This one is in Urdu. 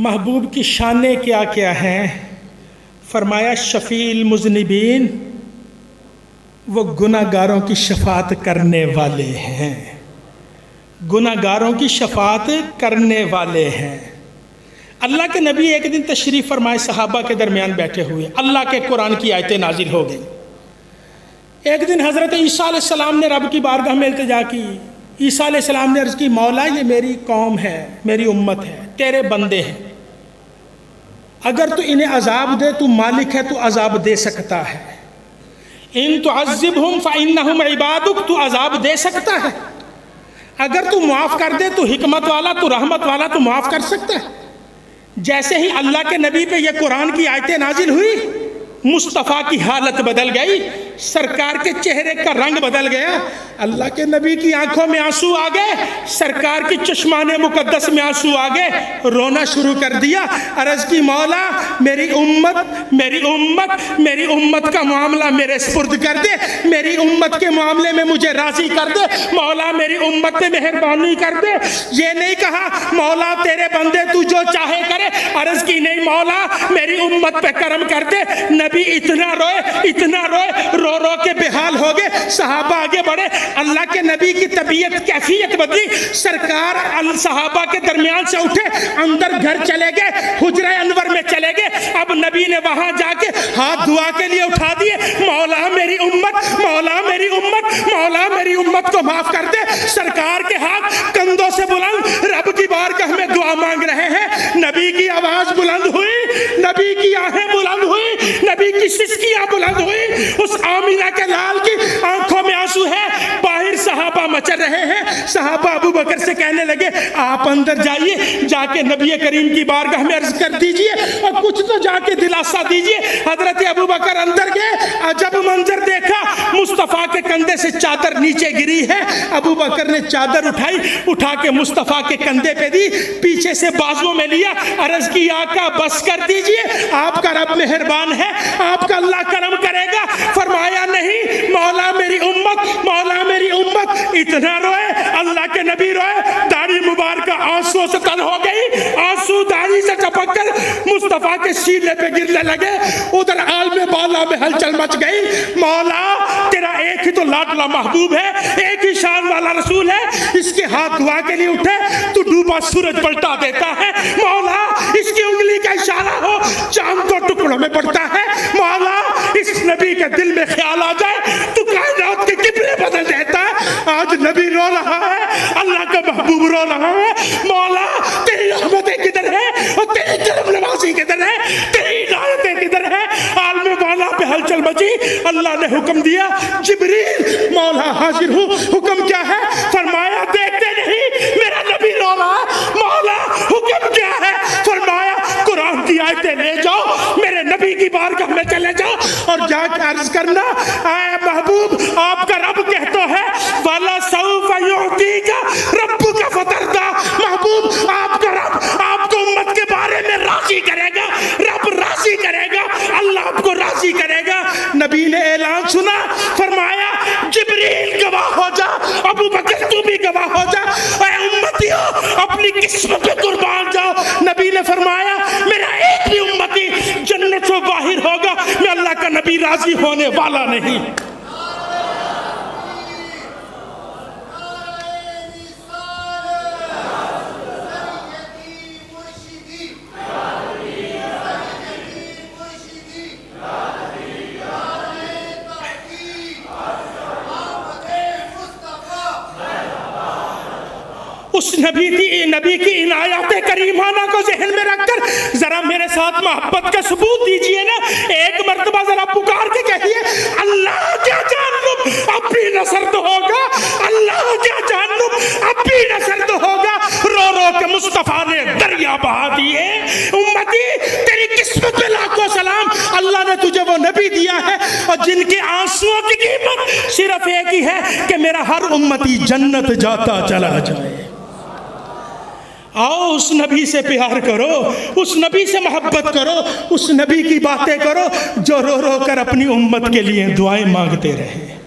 محبوب کی شانیں کیا کیا ہیں؟ فرمایا شفیع المذنبین، وہ گناہ گاروں کی شفاعت کرنے والے ہیں، گناہ گاروں کی شفاعت کرنے والے ہیں۔ اللہ کے نبی ایک دن تشریف فرمائے، صحابہ کے درمیان بیٹھے ہوئے، اللہ کے قرآن کی آیتیں نازل ہو گئی۔ ایک دن حضرت عیسیٰ علیہ السلام نے رب کی بارگاہ میں التجا کی۔ عیسیٰ علیہ السلام نے عرض کی، مولا یہ میری قوم ہے، میری امت ہے، تیرے بندے ہیں، اگر تو انہیں عذاب دے، تو مالک ہے، تو عذاب دے سکتا ہے۔ ان تعذبہم فإنہم عبادک، تو عذاب دے سکتا ہے، اگر تو معاف کر دے تو حکمت والا، تو رحمت والا، تو معاف کر سکتا ہے۔ جیسے ہی اللہ کے نبی پہ یہ قرآن کی آیتیں نازل ہوئی، مصطفیٰ کی حالت بدل گئی، سرکار کے چہرے کا رنگ بدل گیا، اللہ کے نبی کی آنکھوں میں آنسو آ گئے، سرکار کی چشمان مقدس میں آنسو آ گئے، رونا شروع کر دیا۔ عرض کی، مولا میری امت کا معاملہ میرے سپرد کر دے، میری امت کے معاملے میں مجھے راضی کر دے، مولا میری امت پہ مہربانی کر دے۔ یہ نہیں کہا مولا تیرے بندے تو جو چاہے کرے، عرض کی نہیں مولا میری امت پہ کرم کر دے۔ نبی اتنا روئے، رو رو کے بحال ہو گئے۔ صحابہ آگے بڑھے، اللہ کے نبی کی طبیعت کیفیت بدلی، سرکار صحابہ کے درمیان سے اٹھے، اندر گھر چلے گئے، حجرہ انور میں چلے گئے۔ اب نبی نے وہاں جا کے ہاتھ دعا کے لیے اٹھا دیے، مولا میری امت کو معاف کر دے۔ سرکار کے ہاتھ کندھوں سے بلند رب کی بارگاہ میں دعا مانگ رہے ہیں۔ نبی کی آواز بلند ہوئی، نبی کی آہیں بلند ہوئی، نبی کی سسکیاں بلند ہوئی، اس آمینہ کے لال کی آنکھوں میں آنسو ہے۔ باہر صحابہ مچل رہے ہیں۔ صحابہ ابو بکر سے کہنے لگے، آپ اندر جائیے، جا کے نبی کریم کی بارگاہ میں عرض کر دیجئے اور کچھ تو جا کے دلاسا دیجئے۔ حضرت ابو بکر اندر گئے، عجب منظر دیکھا، مصطفیٰ کے کندھے سے چادر نیچے گری ہے۔ ابو بکر نے چادر اٹھا کے مصطفیٰ کے کندھے پہ دی، پیچھے سے بازو میں لیا، عرض کی آقا بس کر دیجئے، آپ کا رب مہربان ہے، آپ کا اللہ کرم کرے گا۔ فرمایا نہیں، مولا میری امت۔ اتنا روئے، اللہ کے نبی روئے، داڑھی مبارکہ آنسو سے تر ہو گئی، آنسو داڑھی سے ٹپک کر مصطفیٰ کے سینے پہ گرنے لگے۔ ادھر عالم بالا میں ہلچل مچ گئی۔ مولا تیرا ایک ہی تو لاڈلا محبوب ہے، ایک ہی شان والا رسول ہے، اس کے ہاتھ دعا کے لیے اٹھے تو ڈوبا سورج پلٹا دیتا ہے۔ مولا اس کی انگلی کا اشارہ ہو، چاند کو ٹکڑوں میں پڑتا ہے۔ مولا اس نبی کے دل میں خیال آ جائے تو کائنات کے قبلے بدل دیتا ہے۔ آج نبی رو رہا ہے، اللہ کا محبوب رو رہا ہے۔ مولا تیری رحمتیں کدھر ہے اور تیری کرم نوازی کدھر ہے، تیری عنایتیں کدھر ہے؟ عالم بالا پہ ہلچل مچی۔ اللہ نے حکم دیا، جبریل مولا حاضر ہوں، حکم کیا ہے؟ فرمایا دیکھتے نہیں میرا نبی رو رہا ہے۔ مولا حکم کیا ہے؟ فرمایا قرآن کی آیتیں لے جاؤ، میرے نبی کی بارگاہ میں چلے جاؤ اور جا کے عرض کرنا، اے محبوب آپ کا رب کہتا ہے وَلَسَوْفَ يُعْطِيكَ رَبُّكَ فَتَرْضَىٰ۔ محبوب آپ کا رب آپ کو امت کے بارے میں راضی کرے گا، رب راضی کرے گا، اللہ آپ کو راضی کرے گا۔ نبی نے اعلان سنا، فرمایا جبریل گواہ ہو جا، ابو بکر تو بھی گواہ ہو جا، اے امتیوں اپنی قسمت پہ قربان جاؤ۔ نبی نے فرمایا میرا ایک بھی امتی جنت سے باہر ہوگا، میں اللہ کا نبی راضی ہونے والا نہیں۔ اس نبی کی عنایات کریمانہ کو ذہن میں رکھ کر ذرا میرے ساتھ محبت کا ثبوت دیجئے نا۔ ایک مرتبہ ذرا پکار کے کہیے، اللہ کیا جانب اب بھی نصر تو ہوگا، اللہ کیا جانب اب بھی نصر تو ہوگا۔ رو رو کے مصطفیٰ نے دریا بہا دیے۔ امتی تیری قسمت پہ لاکھوں سلام، اللہ نے تجھے وہ نبی دیا ہے اور جن کے آنسوؤں کی قیمت صرف ایک ہی ہے کہ میرا ہر امتی جنت جاتا چلا جائے۔ آؤ اس نبی سے پیار کرو، اس نبی سے محبت کرو، اس نبی کی باتیں کرو جو رو رو کر اپنی امت کے لیے دعائیں مانگتے رہے۔